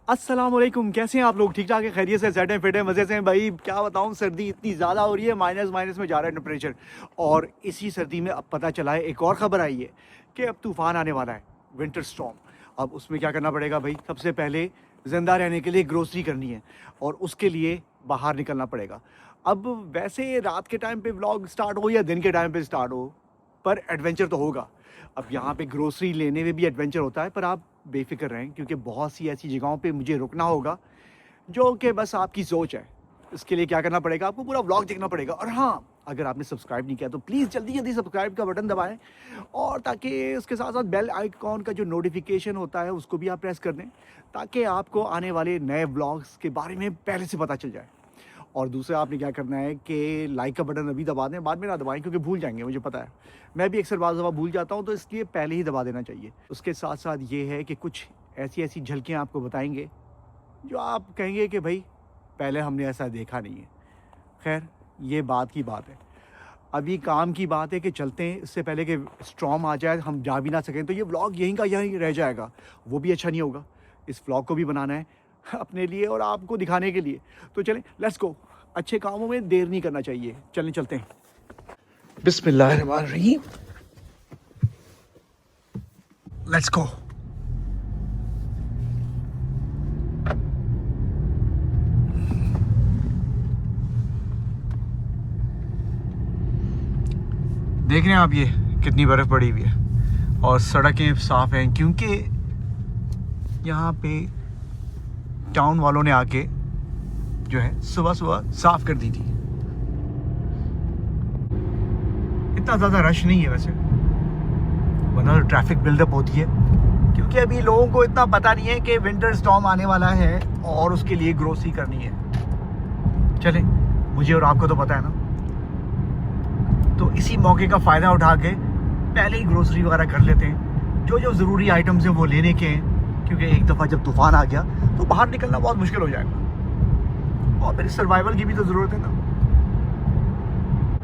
अस्सलाम वालेकुम, कैसे हैं आप लोग? ठीक ठाक है, खैरियत से, सेट हैं, फिट हैं, मज़े से हैं भाई। क्या बताऊं, सर्दी इतनी ज़्यादा हो रही है, माइनस माइनस में जा रहा है टेम्परेचर। और इसी सर्दी में अब पता चला है, एक और ख़बर आई है कि अब तूफ़ान आने वाला है, विंटर स्टॉर्म। अब उसमें क्या करना पड़ेगा भाई? सबसे पहले ज़िंदा रहने के लिए ग्रोसरी करनी है और उसके लिए बाहर निकलना पड़ेगा। अब वैसे रात के टाइम पे व्लॉग स्टार्ट हो या दिन के टाइम पे स्टार्ट हो, पर एडवेंचर तो होगा। अब यहाँ पे ग्रोसरी लेने में भी एडवेंचर होता है, पर आप बेफिक्र रहें क्योंकि बहुत सी ऐसी जगहों पे मुझे रुकना होगा जो कि बस आपकी सोच है। इसके लिए क्या करना पड़ेगा? आपको पूरा व्लॉग देखना पड़ेगा। और हाँ, अगर आपने सब्सक्राइब नहीं किया तो प्लीज़ जल्दी जल्दी सब्सक्राइब का बटन दबाएं, और ताकि उसके साथ साथ बेल आइकॉन का जो नोटिफिकेशन होता है उसको भी आप प्रेस कर दें, ताकि आपको आने वाले नए व्लॉग्स के बारे में पहले से पता चल जाए। और दूसरा आपने क्या करना है कि लाइक का बटन अभी दबा दें, बाद में ना दबाएं क्योंकि भूल जाएंगे, मुझे पता है। मैं भी अक्सर बाज़ दफ़ा भूल जाता हूँ, तो इसलिए पहले ही दबा देना चाहिए। उसके साथ साथ ये है कि कुछ ऐसी ऐसी झलकियाँ आपको बताएंगे जो आप कहेंगे कि भाई पहले हमने ऐसा देखा नहीं है। खैर, ये बात की बात है। अभी काम की बात है कि चलते हैं, इससे पहले कि स्टॉर्म आ जाए, हम जा भी ना सकें, तो ये व्लॉग यहीं का यहीं रह जाएगा, वो भी अच्छा नहीं होगा। इस व्लॉग को भी बनाना है अपने लिए और आपको दिखाने के लिए। तो चलें, लेट्स गो। अच्छे कामों में देर नहीं करना चाहिए, चलें चलते हैं। बिस्मिल्लाहिर्रहमानिर्रहीम, लेट्स गो। देख रहे हैं आप, ये कितनी बर्फ़ पड़ी हुई है और सड़कें साफ़ हैं, क्योंकि यहाँ पे टाउन वालों ने आके जो है सुबह सुबह साफ़ कर दी थी। इतना ज़्यादा रश नहीं है वैसे, वरना तो ट्रैफिक बिल्डअप होती है, क्योंकि अभी लोगों को इतना पता नहीं है कि विंटर स्टॉर्म आने वाला है और उसके लिए ग्रोसरी करनी है। चलें, मुझे और आपको तो पता है ना, तो इसी मौके का फ़ायदा उठा के पहले ही ग्रोसरी वगैरह कर लेते हैं। जो जो ज़रूरी आइटम्स हैं वो लेने के हैं, क्योंकि एक दफ़ा जब तूफ़ान आ गया तो बाहर निकलना बहुत मुश्किल हो जाएगा, और फिर सर्वाइवल की भी तो ज़रूरत है ना।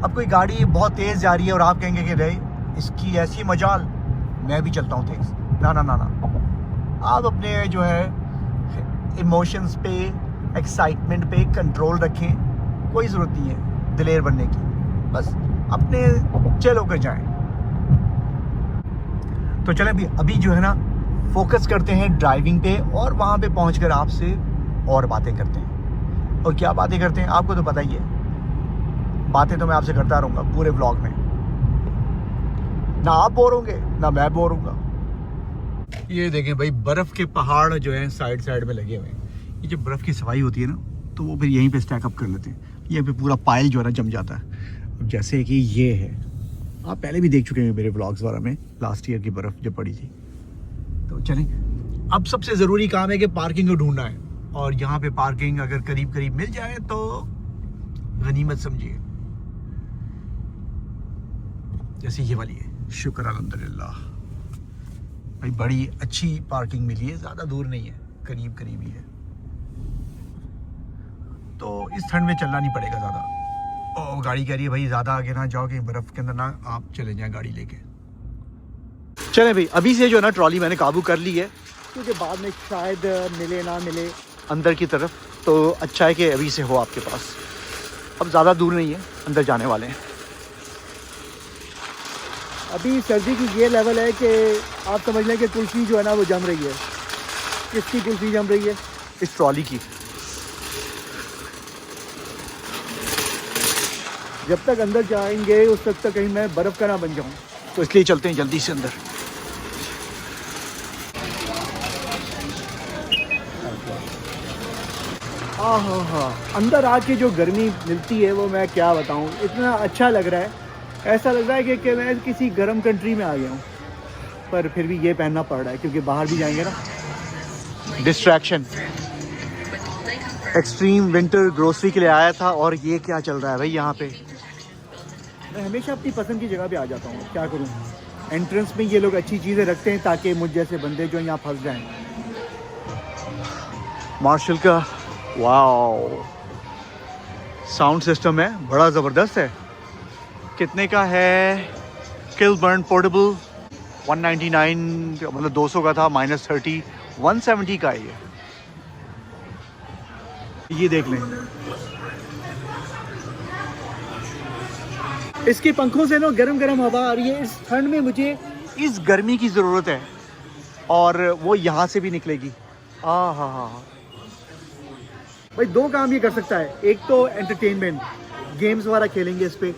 अब कोई गाड़ी बहुत तेज़ जा रही है और आप कहेंगे कि रे इसकी ऐसी मजाल, मैं भी चलता हूँ तेज़। ना ना ना ना, आप अपने जो है इमोशंस पे, एक्साइटमेंट पे कंट्रोल रखें। कोई ज़रूरत नहीं है दिलेर बनने की, बस अपने चिल होकर जाएं। तो चलें अभी जो है ना, फोकस करते हैं ड्राइविंग पे, और वहाँ पे पहुँचकर आपसे और बातें करते हैं। और क्या बातें करते हैं आपको तो पता ही है, बातें तो मैं आपसे करता रहूँगा पूरे व्लॉग में। ना आप बोर होंगे ना मैं बोर होऊंगा। ये देखें भाई, बर्फ़ के पहाड़ जो हैं साइड साइड में लगे हुए हैं। ये जब बर्फ़ की सफाई होती है ना, तो वो फिर यहीं पे स्टैक अप कर लेते हैं। यहाँ पे पूरा पाइल जो है ना जम जाता है। अब जैसे कि ये है, आप पहले भी देख चुके हैं मेरे व्लॉग्स वगैरह में, लास्ट ईयर की बर्फ़ जब पड़ी थी। तो चलें, अब सबसे ज़रूरी काम है कि पार्किंग को ढूंढना है, और यहाँ पे पार्किंग अगर करीब करीब मिल जाए तो गनीमत समझिए। जैसे ये वाली है, शुक्र अल्हम्दुलिल्लाह भाई, बड़ी अच्छी पार्किंग मिली है, ज़्यादा दूर नहीं है, करीब करीब ही है। तो इस ठंड में चलना नहीं पड़ेगा ज़्यादा। और गाड़ी कह रही है भाई ज़्यादा आगे ना जाओ कि बर्फ़ के अंदर ना आप चले जाएं गाड़ी लेके। चलें भाई, अभी से जो है ना ट्रॉली मैंने काबू कर ली है, क्योंकि बाद में शायद मिले ना मिले अंदर की तरफ, तो अच्छा है कि अभी से हो आपके पास। अब ज़्यादा दूर नहीं है, अंदर जाने वाले हैं। अभी सर्दी की ये लेवल है कि आप समझ लें कि कुल्फ़ी जो है ना वो जम रही है। किसकी कुल्फ़ी जम रही है? इस ट्रॉली की। जब तक अंदर जाएंगे उस तक कहीं मैं बर्फ़ का ना बन जाऊं, तो इसलिए चलते हैं जल्दी से अंदर। हाँ, अंदर आके जो गर्मी मिलती है वो मैं क्या बताऊं, इतना अच्छा लग रहा है। ऐसा लग रहा है कि मैं किसी गर्म कंट्री में आ गया हूँ, पर फिर भी ये पहनना पड़ रहा है क्योंकि बाहर भी जाएंगे ना। डिस्ट्रैक्शन। एक्सट्रीम विंटर ग्रोसरी के लिए आया था, और ये क्या चल रहा है भाई यहाँ पे। मैं हमेशा अपनी पसंद की जगह पे आ जाता हूँ, क्या करूँ। एंट्रेंस में ये लोग अच्छी चीज़ें रखते हैं ताकि मुझ जैसे बंदे जो यहाँ फंस जाएं। मार्शल का वाओ साउंड सिस्टम है, बड़ा ज़बरदस्त है। कितने का है? किलबर्न पोर्टेबल 199, मतलब 200 का था, -30, 170 का है ये। ये देख लें, इसके पंखों से ना गरम गरम हवा आ रही है। इस ठंड में मुझे इस गर्मी की ज़रूरत है और वो यहाँ से भी निकलेगी। हाँ हाँ हाँ भाई, दो काम ये कर सकता है, एक तो एंटरटेनमेंट, गेम्स वगैरह खेलेंगे इस पे,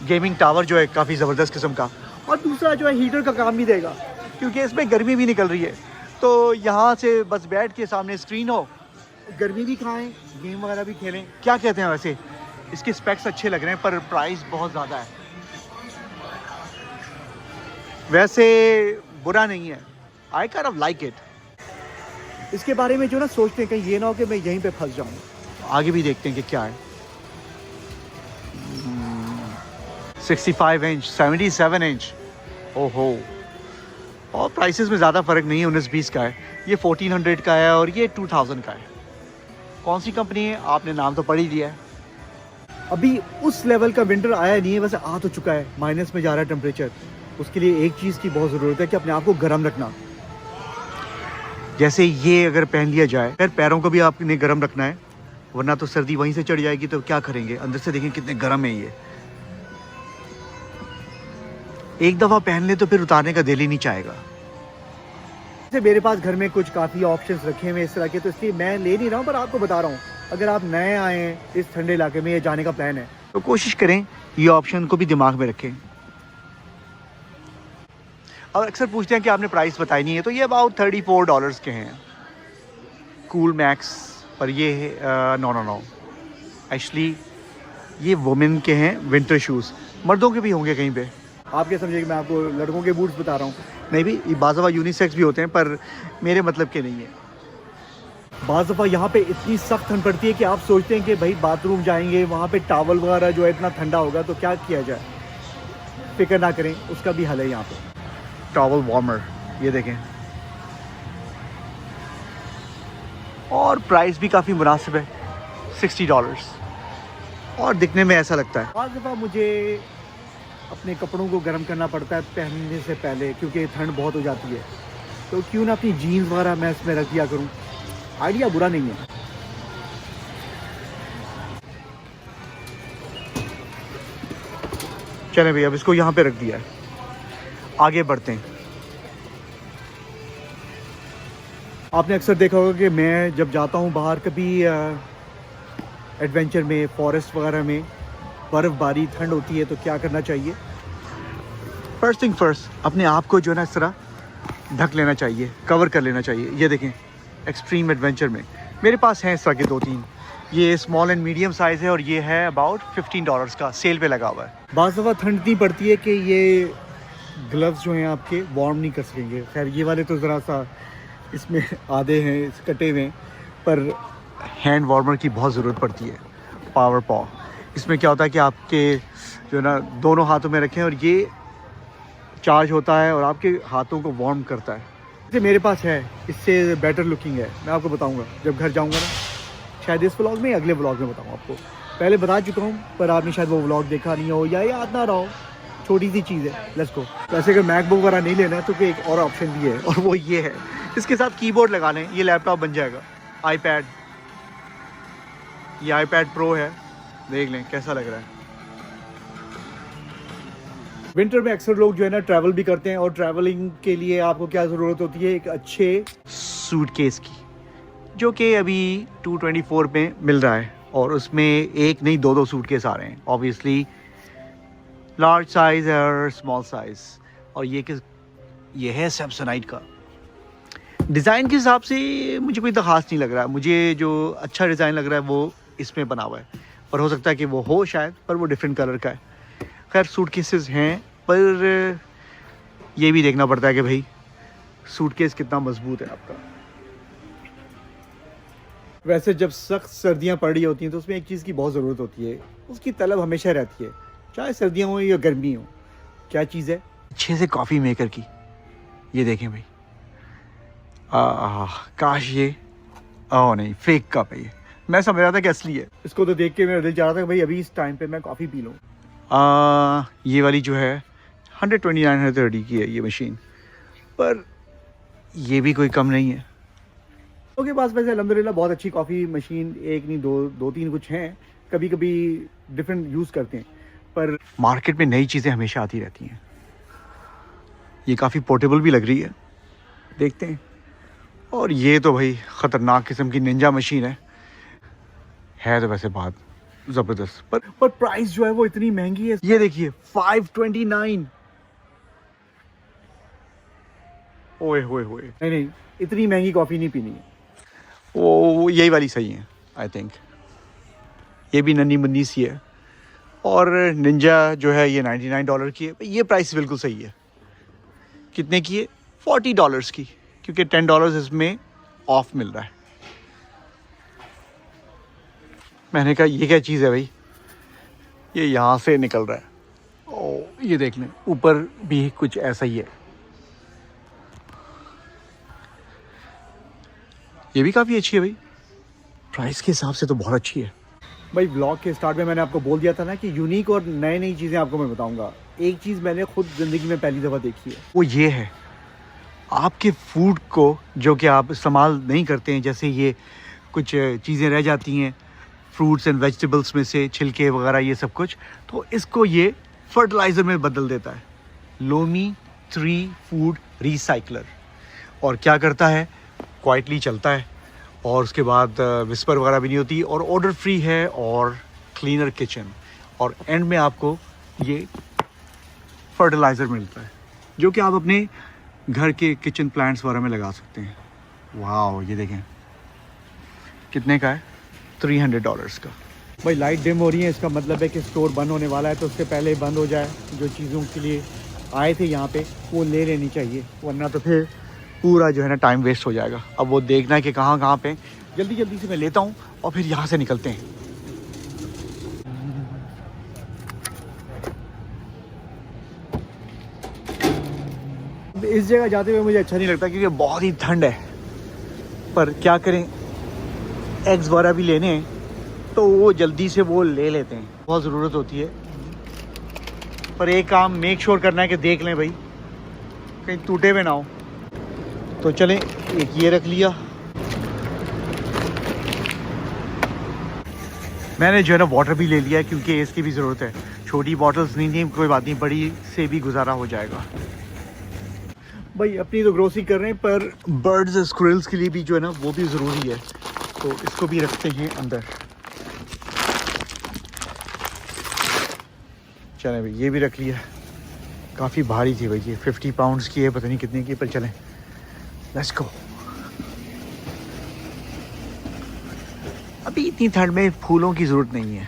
गेमिंग टावर जो है काफ़ी ज़बरदस्त किस्म का, और दूसरा जो है हीटर का काम भी देगा क्योंकि इसमें गर्मी भी निकल रही है। तो यहाँ से बस बैठ के सामने स्क्रीन हो, गर्मी भी खाएं, गेम वगैरह भी खेलें। क्या कहते हैं वैसे, इसके स्पेक्स अच्छे लग रहे हैं पर प्राइस बहुत ज़्यादा है। वैसे बुरा नहीं है, I kind of like it. इसके बारे में जो ना सोचते हैं कहीं ये ना हो कि मैं यहीं पे फंस जाऊँ। आगे भी देखते हैं कि क्या है। 65 इंच, 77 इंच, ओहो। और प्राइसेस में ज़्यादा फ़र्क नहीं है, 19-20 का है, ये 1400 का है और ये 2000 का है। कौन सी कंपनी है आपने नाम तो पढ़ ही लिया है। अभी उस लेवल का विंटर आया नहीं है, वैसे आ तो चुका है, माइनस में जा रहा है टेम्परेचर। उसके लिए एक चीज़ की बहुत ज़रूरत है कि अपने आप को गर्म रखना। जैसे ये अगर पहन लिया जाए, फिर पैरों को भी आपने गर्म रखना है, वरना तो सर्दी वहीं से चढ़ जाएगी। तो क्या करेंगे, अंदर से देखें कितने गर्म है ये। एक दफ़ा पहन ले तो फिर उतारने का दिल ही नहीं चाहेगा। मेरे पास घर में कुछ काफ़ी ऑप्शंस रखे हुए इस तरह के, तो इसलिए मैं ले नहीं रहा हूँ, पर आपको बता रहा हूँ अगर आप नए आए हैं इस ठंडे इलाके में, ये जाने का प्लान है, तो कोशिश करें ये ऑप्शन को भी दिमाग में रखें। और अक्सर पूछते हैं कि आपने प्राइस बताई नहीं है, तो ये अबाउट $34 के हैं कूल मैक्स। पर ये नो एक्चुअली ये वुमेन के हैं विंटर शूज़, मर्दों के भी होंगे कहीं पे। आप क्या समझे कि मैं आपको लड़कों के बूट्स बता रहा हूँ? नहीं भी, बाज़ दफ़ा यूनिसेक्स भी होते हैं, पर मेरे मतलब के नहीं है। बाज़ दफ़ा यहाँ पे इतनी सख्त ठंड पड़ती है कि आप सोचते हैं कि भाई बाथरूम जाएंगे, वहाँ पे टॉवल वगैरह जो है इतना ठंडा होगा, तो क्या किया जाए। फिक्र ना करें, उसका भी हल है यहाँ पे, टॉवल वार्मर, ये देखें। और प्राइस भी काफ़ी मुनासिब है, $60, और दिखने में ऐसा लगता है। बाज़ दफ़ा मुझे अपने कपड़ों को गर्म करना पड़ता है पहनने से पहले, क्योंकि ठंड बहुत हो जाती है, तो क्यों ना अपनी जीन्स वगैरह मैं इसमें रख दिया करूँ। आइडिया बुरा नहीं है। चलें भैया, अब इसको यहाँ पे रख दिया है, आगे बढ़ते हैं। आपने अक्सर देखा होगा कि मैं जब जाता हूँ बाहर कभी एडवेंचर में, फॉरेस्ट वगैरह में, बर्फ़बारी, ठंड होती है, तो क्या करना चाहिए। फर्स्ट थिंग फर्स्ट, अपने आप को जो है ना इस तरह ढक लेना चाहिए, कवर कर लेना चाहिए। ये देखें, एक्सट्रीम एडवेंचर में मेरे पास हैं इस तरह के 2-3, ये स्मॉल एंड मीडियम साइज़ है और ये है अबाउट $15 का, सेल पे लगा हुआ है। बाज़ दफ़ा ठंड इतनी पड़ती है कि ये ग्लव्स जो हैं आपके वार्म नहीं कर सकेंगे। खैर ये वाले तो ज़रा सा इसमें आधे हैं कटे हुए, पर हैंड वार्मर की बहुत ज़रूरत पड़ती है। पावर पॉ, इसमें क्या होता है कि आपके जो है ना दोनों हाथों में रखें और ये चार्ज होता है और आपके हाथों को वार्म करता है। जैसे मेरे पास है, इससे बेटर लुकिंग है, मैं आपको बताऊंगा जब घर जाऊंगा ना, शायद इस व्लॉग में या अगले व्लॉग में बताऊँ आपको। पहले बता चुका हूँ पर आपने शायद वो व्लॉग देखा नहीं हो या याद ना रहा हो, छोटी सी चीज़ है। Let's go. वैसे अगर मैकबुक वगैरह नहीं लेना है तो एक और ऑप्शन भी है, और वो ये है, इसके साथ कीबोर्ड लगा लें, ये लैपटॉप बन जाएगा। आईपैड, ये आईपैड प्रो है, देख लें कैसा लग रहा है। विंटर में अक्सर लोग जो है ना ट्रैवल भी करते हैं, और ट्रैवलिंग के लिए आपको क्या ज़रूरत होती है, एक अच्छे सूटकेस की, जो कि अभी 224 में मिल रहा है, और उसमें एक नहीं 2-2 सूटकेस आ रहे हैं। ऑब्वियसली लार्ज साइज़ और स्मॉल साइज़। और ये है सैमसंगाइट का। डिज़ाइन के हिसाब से मुझे कोई तो ख़ास नहीं लग रहा है, मुझे जो अच्छा डिज़ाइन लग रहा है वो इसमें बना हुआ है, पर हो सकता है कि वो हो शायद, पर वो डिफरेंट कलर का है। खैर सूटकेसेस हैं, पर ये भी देखना पड़ता है कि भाई सूटकेस कितना मजबूत है आपका। वैसे जब सख्त सर्दियां पड़ रही होती हैं तो उसमें एक चीज़ की बहुत ज़रूरत होती है, उसकी तलब हमेशा रहती है, चाहे सर्दियां हो या गर्मी हो। क्या चीज़ है? अच्छे से कॉफ़ी मेकर की। ये देखें भाई, काश ये नहीं फेक कप है ये, मैं समझ रहा था कि असली है। इसको तो देख के मेरा दिल चाह रहा था कि भाई अभी इस टाइम पे मैं कॉफ़ी पी लूँ। ये वाली जो है 129-130 की है ये मशीन, पर ये भी कोई कम नहीं है। उनके पास वैसे अल्हम्दुलिल्लाह बहुत अच्छी कॉफ़ी मशीन, एक नहीं दो तीन कुछ हैं, कभी कभी डिफरेंट यूज़ करते हैं, पर मार्केट में नई चीज़ें हमेशा आती रहती हैं। ये काफ़ी पोर्टेबल भी लग रही है, देखते हैं। और ये तो भाई ख़तरनाक किस्म की निंजा मशीन है तो वैसे बात ज़बरदस्त, पर प्राइस जो है वो इतनी महंगी है। ये देखिए 529। ओए होए होए, नहीं इतनी महंगी कॉफ़ी नहीं पीनी है। वो यही वाली सही है आई थिंक। ये भी नन्ही मुन्नी सी है। और निंजा जो है ये $99 की है। ये प्राइस बिल्कुल सही है। कितने की है? $40 की, क्योंकि $10 इसमें ऑफ मिल रहा है। मैंने कहा ये क्या चीज़ है भाई, ये यहाँ से निकल रहा है। ओ ये देख लें, ऊपर भी कुछ ऐसा ही है। ये भी काफ़ी अच्छी है भाई, प्राइस के हिसाब से तो बहुत अच्छी है भाई। ब्लॉग के स्टार्ट में मैंने आपको बोल दिया था ना कि यूनिक और नई चीज़ें आपको मैं बताऊंगा। एक चीज़ मैंने खुद ज़िंदगी में पहली दफ़ा देखी है, वो ये है आपके फूड को जो कि आप इस्तेमाल नहीं करते हैं, जैसे ये कुछ चीज़ें रह जाती हैं फ्रूट्स एंड वेजिटेबल्स में से, छिलके वगैरह ये सब कुछ, तो इसको ये फर्टिलाइज़र में बदल देता है। Loamy 3 food recycler. और क्या करता है, क्वाइटली चलता है और उसके बाद विस्पर वगैरह भी नहीं होती, और ऑर्डर फ्री है और क्लीनर किचन, और एंड में आपको ये फर्टिलाइज़र मिलता है जो कि आप अपने घर के किचन प्लांट्स वगैरह में लगा सकते हैं। वाह, ये देखें कितने का है, $300 का। भाई लाइट डिम हो रही है, इसका मतलब है कि स्टोर बंद होने वाला है, तो उससे पहले बंद हो जाए। जो चीज़ों के लिए आए थे यहाँ पे वो ले लेनी चाहिए, वरना तो फिर पूरा जो है ना टाइम वेस्ट हो जाएगा। अब वो देखना है कि कहाँ कहाँ पे, जल्दी जल्दी से मैं लेता हूँ और फिर यहाँ से निकलते हैं। इस जगह जाते हुए मुझे अच्छा नहीं लगता क्योंकि बहुत ही ठंड है, पर क्या करें, एग्स वगैरह भी लेने हैं तो वो जल्दी से वो ले लेते हैं, बहुत ज़रूरत होती है। पर एक काम मेक श्योर करना है कि देख लें भाई कहीं टूटे हुए ना हो। तो चलें, एक ये रख लिया। मैंने जो है ना वाटर भी ले लिया है क्योंकि इसकी भी ज़रूरत है। छोटी बॉटल्स नहीं थी, कोई बात नहीं, बड़ी से भी गुजारा हो जाएगा। भाई अपनी तो ग्रोसरी कर रहे हैं, पर बर्ड्स स्क्विरल्स के लिए भी जो है ना वो भी ज़रूरी है, तो इसको भी रखते हैं अंदर। चलें भाई, ये भी रख लिया। काफ़ी भारी थी भाई, ये 50 पाउंड्स की है, पता नहीं कितने की, पर चलें लेट्स गो। अभी इतनी ठंड में फूलों की ज़रूरत नहीं है,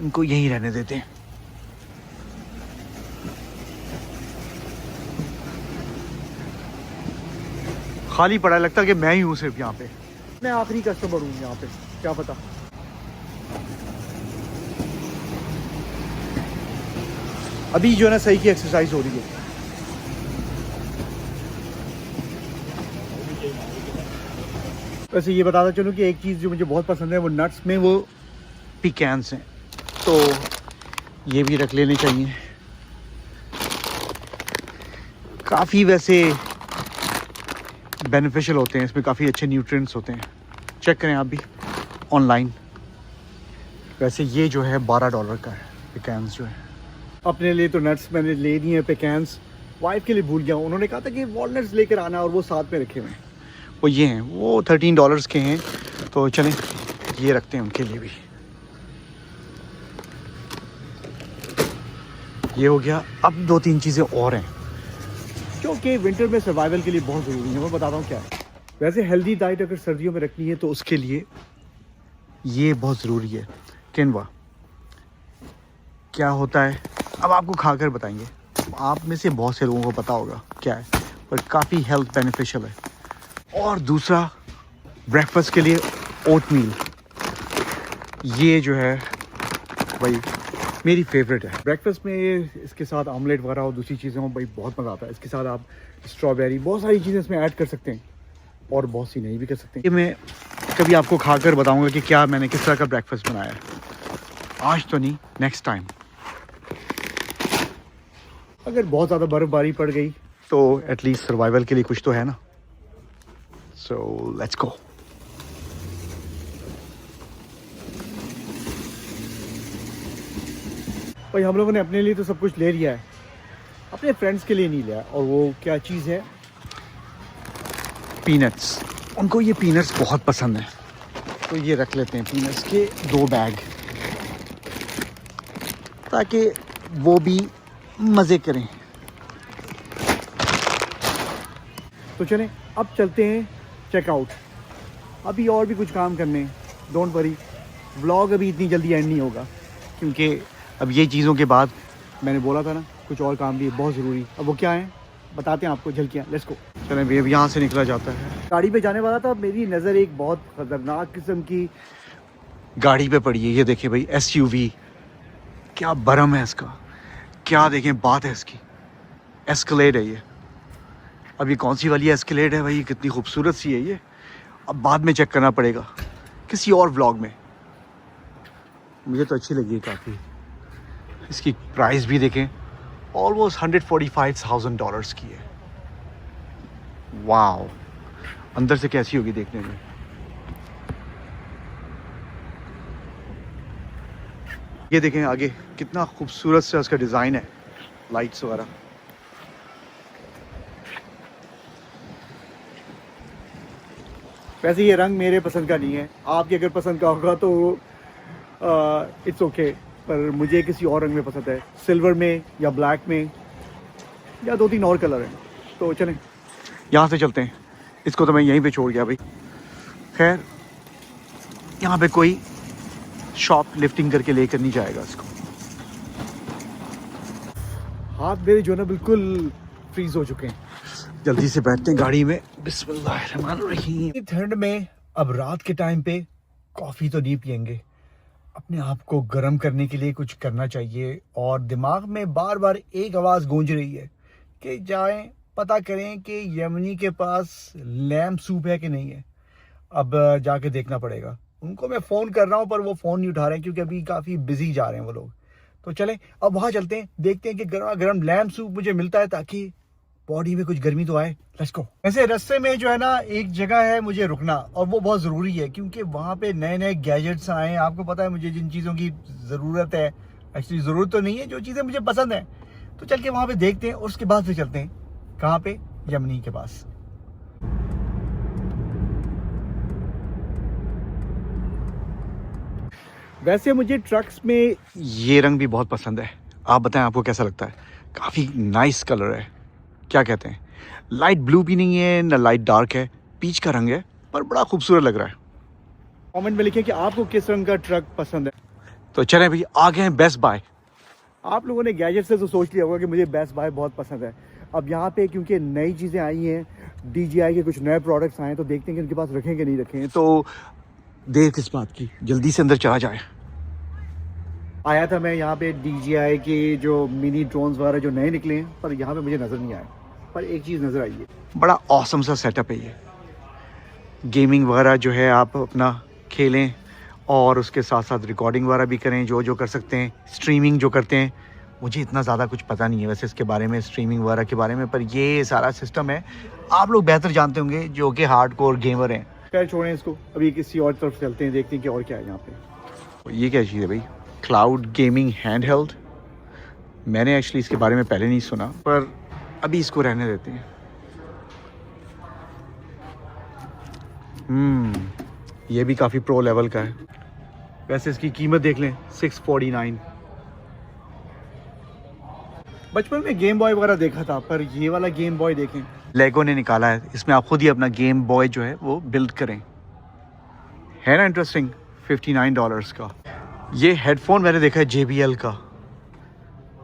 उनको यहीं रहने देते हैं। खाली पड़ा, लगता है कि मैं ही हूँ सिर्फ यहाँ पे, मैं आखिरी कस्टमर हूँ यहाँ पे, क्या पता। अभी जो है ना सही की एक्सरसाइज हो रही है। वैसे ये बताता चलूँ कि एक चीज़ जो मुझे बहुत पसंद है वो नट्स में वो पिकैन्स हैं, तो ये भी रख लेने चाहिए। काफ़ी वैसे बेनिफिशियल होते हैं, इसमें काफ़ी अच्छे न्यूट्रिएंट्स होते हैं, चेक करें आप भी ऑनलाइन। वैसे ये जो है $12 का है पिकैन्स जो है। अपने लिए तो नट्स मैंने ले लिए हैं, पिकैन्स वाइफ के लिए भूल गया हूँ, उन्होंने कहा था कि वॉलनट्स लेकर आना और वो साथ में रखे हुए हैं, वो ये हैं, वो $13 के हैं, तो चलें ये रखते हैं उनके लिए भी। ये हो गया। अब 2-3 चीज़ें और हैं जो कि विंटर में सर्वाइवल के लिए बहुत ज़रूरी है, मैं बताता हूँ क्या है। वैसे हेल्दी डाइट अगर सर्दियों में रखनी है तो उसके लिए ये बहुत ज़रूरी है, किनवा। क्या होता है अब आपको खाकर बताएंगे, आप में से बहुत से लोगों को पता होगा क्या है, पर काफ़ी हेल्थ बेनिफिशियल है। और दूसरा ब्रेकफास्ट के लिए ओटमील, ये जो है भाई मेरी फेवरेट है ब्रेकफास्ट में। इसके साथ ऑमलेट वगैरह और दूसरी चीज़ें हो भाई, बहुत मज़ा आता है। इसके साथ आप स्ट्रॉबेरी, बहुत सारी चीज़ें इसमें ऐड कर सकते हैं और बहुत सी नहीं भी कर सकते हैं। ये मैं कभी आपको खाकर बताऊंगा कि क्या मैंने किस तरह का ब्रेकफास्ट बनाया है, आज तो नहीं, नेक्स्ट टाइम। अगर बहुत ज़्यादा बर्फ़बारी पड़ गई तो एटलीस्ट सर्वाइवल के लिए कुछ तो है ना। So let's go. भाई हम लोगों ने अपने लिए तो सब कुछ ले लिया है, अपने फ्रेंड्स के लिए नहीं लिया। और वो क्या चीज़ है? पीनट्स। उनको ये पीनट्स बहुत पसंद है, तो ये रख लेते हैं पीनट्स के 2 बैग, ताकि वो भी मज़े करें। तो चलें अब चलते हैं चेकआउट। अभी और भी कुछ काम करने हैं, डोंट वरी, व्लॉग अभी इतनी जल्दी एंड नहीं होगा, क्योंकि अब ये चीज़ों के बाद मैंने बोला था ना कुछ और काम भी है बहुत ज़रूरी। अब वो क्या है बताते हैं आपको, झलकियाँ। Let's go. चलें भैया, अब यहाँ से निकला जाता है। गाड़ी पे जाने वाला था, मेरी नज़र एक बहुत ख़तरनाक किस्म की गाड़ी पे पड़ी है। ये देखिए भाई, SUV, क्या बरम है इसका, क्या देखें बात है इसकी। एस्केलेड है ये। अब ये कौन सी वाली एस्केलेड है भाई, कितनी खूबसूरत सी है ये। अब बाद में चेक करना पड़ेगा किसी और व्लॉग में। मुझे तो अच्छी लगी काफ़ी। इसकी प्राइस भी देखें, ऑलमोस्ट $145,000 की है। वाओ, अंदर से कैसी होगी देखने में। ये देखें आगे कितना खूबसूरत सा इसका डिज़ाइन है, लाइट्स वगैरह। वैसे ये रंग मेरे पसंद का नहीं है, आपके अगर पसंद का होगा तो इट्स ओके, पर मुझे किसी और रंग में पसंद है, सिल्वर में या ब्लैक में, या 2-3 और कलर हैं। तो चलें यहाँ से चलते हैं। इसको तो मैं यहीं पे छोड़ गया भाई। खैर यहाँ पे कोई शॉप लिफ्टिंग करके लेकर नहीं जाएगा इसको। हाथ मेरे जो है ना बिल्कुल फ्रीज हो चुके हैं। जल्दी से बैठते हैं गाड़ी में। बिस्मिल्लाहिर्रहमानिर्रहीम। ठंड में अब रात के टाइम पे कॉफ़ी तो नहीं पियेंगे, अपने आप को गर्म करने के लिए कुछ करना चाहिए। और दिमाग में बार बार एक आवाज़ गूंज रही है कि जाएं पता करें कि यमनी के पास लैम्प सूप है कि नहीं है। अब जाके देखना पड़ेगा। उनको मैं फ़ोन कर रहा हूँ पर वो फ़ोन नहीं उठा रहे हैं, क्योंकि अभी काफ़ी बिजी जा रहे हैं वो लोग। तो चलें अब वहाँ चलते हैं, देखते हैं कि गर्मा गर्म लैम्प सूप मुझे मिलता है, ताकि बॉडी में कुछ गर्मी तो आए। Let's go. वैसे रास्ते में जो है ना एक जगह है मुझे रुकना, और वो बहुत ज़रूरी है, क्योंकि वहाँ पे नए नए गैजेट्स आए हैं। आपको पता है मुझे जिन चीज़ों की ज़रूरत है, एक्चुअली ज़रूरत तो नहीं है, जो चीज़ें मुझे पसंद है, तो चल के वहाँ पे देखते हैं। और उसके बाद फिर चलते हैं कहाँ पे, यमनी के पास। वैसे मुझे ट्रक्स में ये रंग भी बहुत पसंद है। आप बताएं आपको कैसा लगता है? काफ़ी नाइस कलर है। क्या कहते हैं, लाइट ब्लू भी नहीं है ना लाइट डार्क है, पीच का रंग है, पर बड़ा खूबसूरत लग रहा है। कमेंट में लिखें कि आपको किस रंग का ट्रक पसंद है। तो चलें भाई, आ गए हैं बेस्ट बाय। आप लोगों ने गैजेट से तो सोच लिया होगा कि मुझे बेस्ट बाय बहुत पसंद है। अब यहाँ पे क्योंकि नई चीज़ें आई हैं, DJI के कुछ नए प्रोडक्ट्स आए हैं, तो देखते हैं कि उनके पास रखें कि नहीं रखें। तो देर किस बात की, जल्दी से अंदर चला जाए। आया था मैं यहाँ पे DJI के जो मिनी ड्रोन्स वगैरह जो नए निकले हैं, पर यहाँ पे मुझे नज़र नहीं आया। पर एक चीज़ नज़र आई है, बड़ा ऑसम सा सेटअप है ये। गेमिंग वगैरह जो है आप अपना खेलें, और उसके साथ साथ रिकॉर्डिंग वगैरह भी करें, जो कर सकते हैं। स्ट्रीमिंग जो करते हैं, मुझे इतना ज़्यादा कुछ पता नहीं है वैसे इसके बारे में, स्ट्रीमिंग वगैरह के बारे में, पर ये सारा सिस्टम है, आप लोग बेहतर जानते होंगे जो कि हार्डकोर गेमर हैं। खैर छोड़ें इसको, अभी किसी और तरफ चलते हैं, देखते हैं कि और क्या है यहाँ पे। ये क्या चीज़ है भाई? Cloud gaming hand held. मैंने एक्चुअली इसके बारे में पहले नहीं सुना, पर अभी इसको रहने देते हैं। ये भी काफ़ी प्रो लेवल का है। वैसे इसकी कीमत देख लें, 649। बचपन में गेम बॉय वगैरह देखा था, पर ये वाला गेम बॉय देखें, लेगो ने निकाला है। इसमें आप खुद ही अपना गेम बॉय जो है वो बिल्ड करें। है ना इंटरेस्टिंग? $59 का। ये हेडफोन मैंने देखा है JBL का,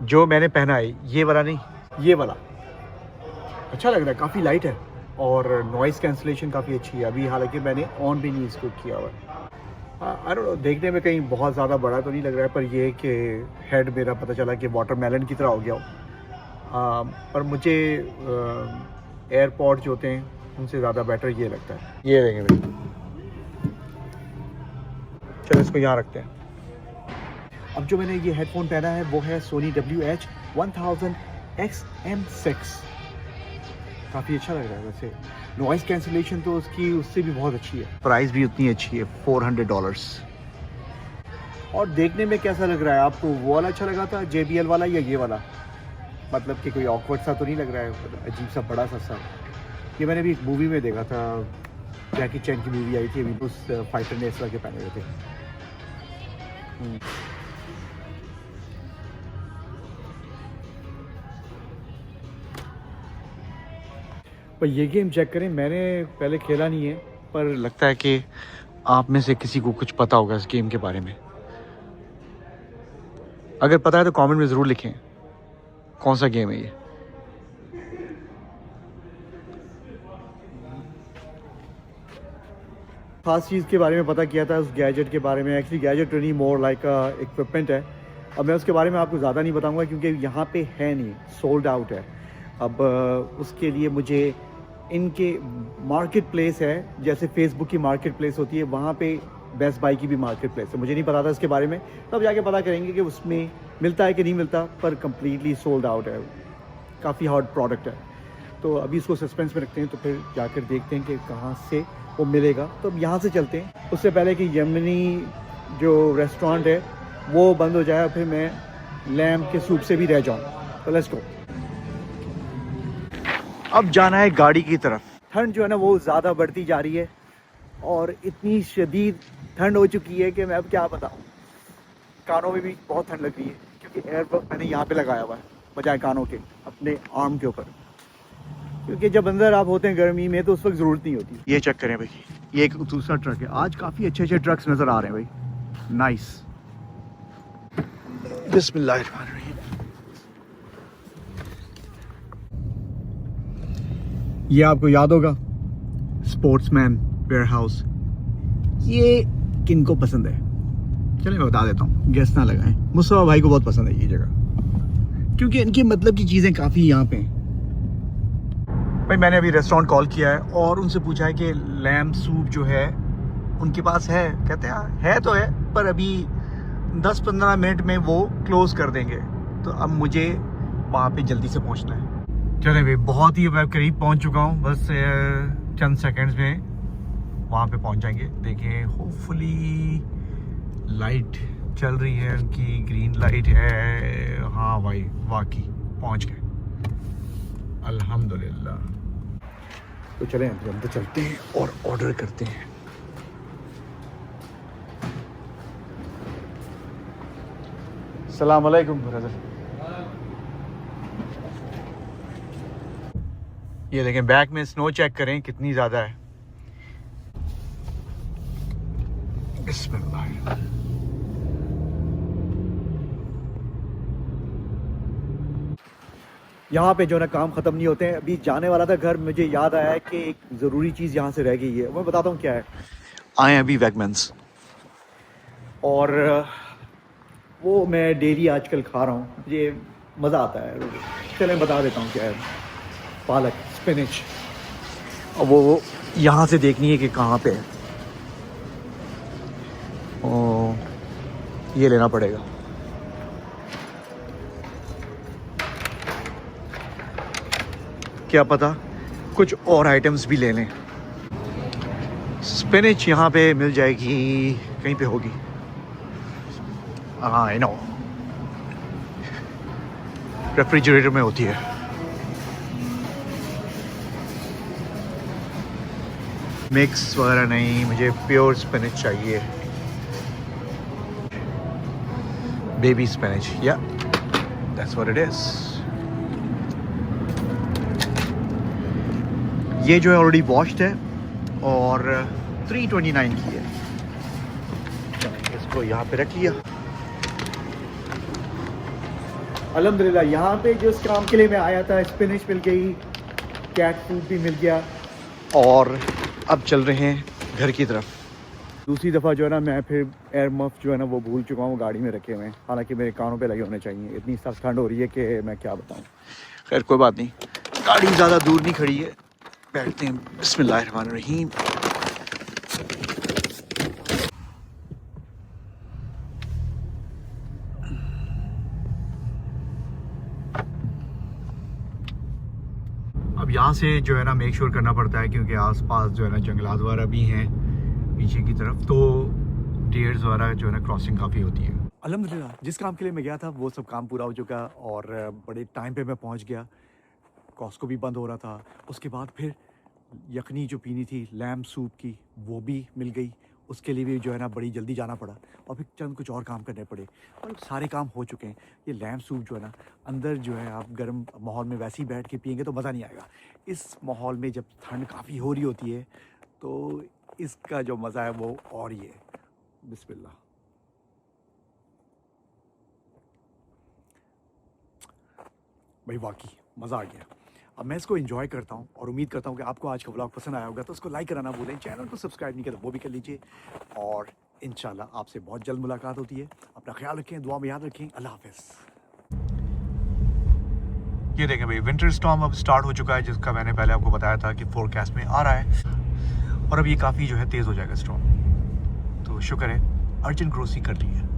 जो मैंने पहना है, ये वाला नहीं, ये वाला अच्छा लग रहा है, काफ़ी लाइट है, और नॉइज़ कैंसलेशन काफ़ी अच्छी है। अभी हालांकि मैंने ऑन भी नहीं इसको किया हुआ। आई डोंट नो, देखने में कहीं बहुत ज़्यादा बड़ा तो नहीं लग रहा है, पर ये कि हेड मेरा पता चला कि वाटरमेलन की तरह हो गया हो। पर मुझे एयरपॉड जो होते हैं उनसे ज़्यादा बेटर ये लगता है। ये देखें भाई, चलो इसको यहाँ रखते हैं। अब जो मैंने ये हेडफोन पहना है वो है Sony WH-1000 XM6। काफ़ी अच्छा लग रहा है। वैसे नॉइज़ कैंसिलेशन तो उसकी उससे भी बहुत अच्छी है। प्राइस भी उतनी अच्छी है, $400। और देखने में कैसा लग रहा है आपको? वो वाला अच्छा लगा था JBL वाला या ये वाला? मतलब कि कोई ऑकवर्ड सा तो नहीं लग रहा है, अजीब सा बड़ा सा? ये मैंने भी एक मूवी में देखा था, जैकी चैन की मूवी आई थी अभी, उस फाइटर ने इस तरह के पहने हुए थे। पर ये गेम चेक करें, मैंने पहले खेला नहीं है, पर लगता है कि आप में से किसी को कुछ पता होगा इस गेम के बारे में। अगर पता है तो कमेंट में ज़रूर लिखें कौन सा गेम है ये। खास चीज़ के बारे में पता किया था उस गैजेट के बारे में। एक्चुअली गैजेट नहीं, मोर लाइक इक्विपमेंट है। अब मैं उसके बारे में आपको ज़्यादा नहीं बताऊंगा क्योंकि यहाँ पे है नहीं, सोल्ड आउट है। अब उसके लिए मुझे इनके मार्केट प्लेस है, जैसे फेसबुक की मार्केट प्लेस होती है, वहाँ पे बेस्ट बाई की भी मार्केट प्लेस है। मुझे नहीं पता था इसके बारे में, तब जाके पता करेंगे कि उसमें मिलता है कि नहीं मिलता, पर कम्प्लीटली सोल्ड आउट है। काफ़ी हॉट प्रोडक्ट है, तो अभी इसको सस्पेंस में रखते हैं, तो फिर जाकर देखते हैं कि कहाँ से वो मिलेगा। तो अब यहाँ से चलते हैं, उससे पहले कि यमनी जो रेस्टोरेंट है वो बंद हो जाए, फिर मैं लैम्प के सूप से भी रह जाऊँ। तो लेट्स गो। अब जाना है गाड़ी की तरफ। ठंड जो है ना वो ज़्यादा बढ़ती जा रही है और इतनी शदीद ठंड हो चुकी है कि मैं अब क्या बताऊँ। कानों में भी बहुत ठंड लग रही है क्योंकि एयरबग मैंने यहाँ पे लगाया हुआ है बजाय कानों के, अपने आर्म के ऊपर, क्योंकि जब अंदर आप होते हैं गर्मी में तो उस वक्त ज़रूरत नहीं होती। ये चेक करें भाई, ये एक दूसरा ट्रक है। आज काफ़ी अच्छे अच्छे ट्रक्स नज़र आ रहे हैं भाई, नाइस। बिस्मिल्लाहिर्रहमानिर्रहीम। ये आपको याद होगा स्पोर्ट्समैन वेयरहाउस, ये किन को पसंद है? चलिए मैं बता देता हूँ, गेस ना लगाएं। मुस्तफा भाई को बहुत पसंद है ये जगह, क्योंकि इनकी मतलब की चीज़ें काफ़ी यहाँ पे हैं। भाई मैंने अभी रेस्टोरेंट कॉल किया है और उनसे पूछा है कि लैम्प सूप जो है उनके पास है। कहते हैं है तो है, पर अभी 10-15 मिनट में वो क्लोज़ कर देंगे, तो अब मुझे वहाँ पे जल्दी से पहुँचना है। चले भाई, बहुत ही मैं करीब पहुँच चुका हूँ, बस चंद सेकंड्स में वहाँ पे पहुँच जाएंगे। देखिए होपफुली लाइट चल रही है उनकी, ग्रीन लाइट है। हाँ भाई वाकई पहुँच गए, अल्हम्दुलिल्लाह। तो चलें अंदर चलते हैं और ऑर्डर करते हैं। अस्सलाम वालेकुम ब्रदर। ये देखें बैक में स्नो चेक करें कितनी ज़्यादा है। बिस्मिल्लाह। यहाँ पे जो ना काम ख़त्म नहीं होते हैं। अभी जाने वाला था घर, मुझे याद आया कि एक ज़रूरी चीज़ यहाँ से रह गई है। मैं बताता हूँ क्या है। आए अभी वैगमैन्स, और वो मैं डेली आजकल खा रहा हूँ, मुझे मज़ा आता है। चलें बता देता हूँ क्या है। पालक, स्पिनच, और वो यहाँ से देखनी है कि कहाँ पे है। ओ, ये लेना पड़ेगा। क्या पता कुछ और आइटम्स भी ले लें। स्पिनच यहाँ पे मिल जाएगी, कहीं पे होगी। हाँ आई नो, रेफ्रिजरेटर में होती है। मिक्स वगैरह नहीं, मुझे प्योर स्पिनच चाहिए, बेबी स्पिनच। या दैट्स व्हाट इट इज। ये जो है ऑलरेडी वॉश्ड है और 329 की है। इसको यहाँ पे रख लिया। अल्हम्दुलिल्लाह यहाँ पे जो इस काम के लिए मैं आया था, स्पिनच मिल गई, कैट फूड भी मिल गया, और अब चल रहे हैं घर की तरफ। दूसरी दफ़ा जो है ना मैं फिर एयर मफ जो है ना वो भूल चुका हूँ गाड़ी में रखे हुए हैं, हालांकि मेरे कानों पे लगे होने चाहिए। इतनी सख्त ठंड हो रही है कि मैं क्या बताऊँ। खैर कोई बात नहीं, गाड़ी ज़्यादा दूर नहीं खड़ी है, बैठते हैं। बिस्मिल्लाहिर्रहमानिर्रहीम। अब यहाँ से जो है ना मेक श्योर करना पड़ता है, क्योंकि आसपास जो है ना जंगलात वगैरह भी हैं पीछे की तरफ, तो डियर्स वगैरह जो है ना क्रॉसिंग काफ़ी होती है। अल्हम्दुलिल्लाह जिस काम के लिए मैं गया था वो सब काम पूरा हो चुका और बड़े टाइम पे मैं पहुंच गया। कॉस्को भी बंद हो रहा था। उसके बाद फिर यखनी जो पीनी थी लैम्ब सूप की वो भी मिल गई। उसके लिए भी जो है ना बड़ी जल्दी जाना पड़ा और फिर चंद कुछ और काम करने पड़े और सारे काम हो चुके हैं। ये लैम्ब सूप जो है ना अंदर जो है आप गर्म माहौल में वैसे ही बैठ के पियेंगे तो मज़ा नहीं आएगा। इस माहौल में जब ठंड काफ़ी हो रही होती है तो इसका जो मज़ा है वो और ही है। बिस्मिल्लाह। भाई वाकई मज़ा आ गया। अब मैं इसको एंजॉय करता हूँ और उम्मीद करता हूँ कि आपको आज का व्लॉग पसंद आया होगा तो उसको लाइक कराना भूलें। चैनल को सब्सक्राइब नहीं किया तो वो भी कर लीजिए और इंशाल्लाह आपसे बहुत जल्द मुलाकात होती है। अपना ख्याल रखें, दुआ में याद रखें। अल्लाह हाफ़िज़। ये देखें भाई विंटर स्टॉर्म अब स्टार्ट हो चुका है जिसका मैंने पहले आपको बताया था कि फोरकास्ट में आ रहा है और अब ये काफ़ी जो है तेज़ हो जाएगा स्टॉर्म। तो शुक्र है अर्जेंट ग्रोसरी कर ली है।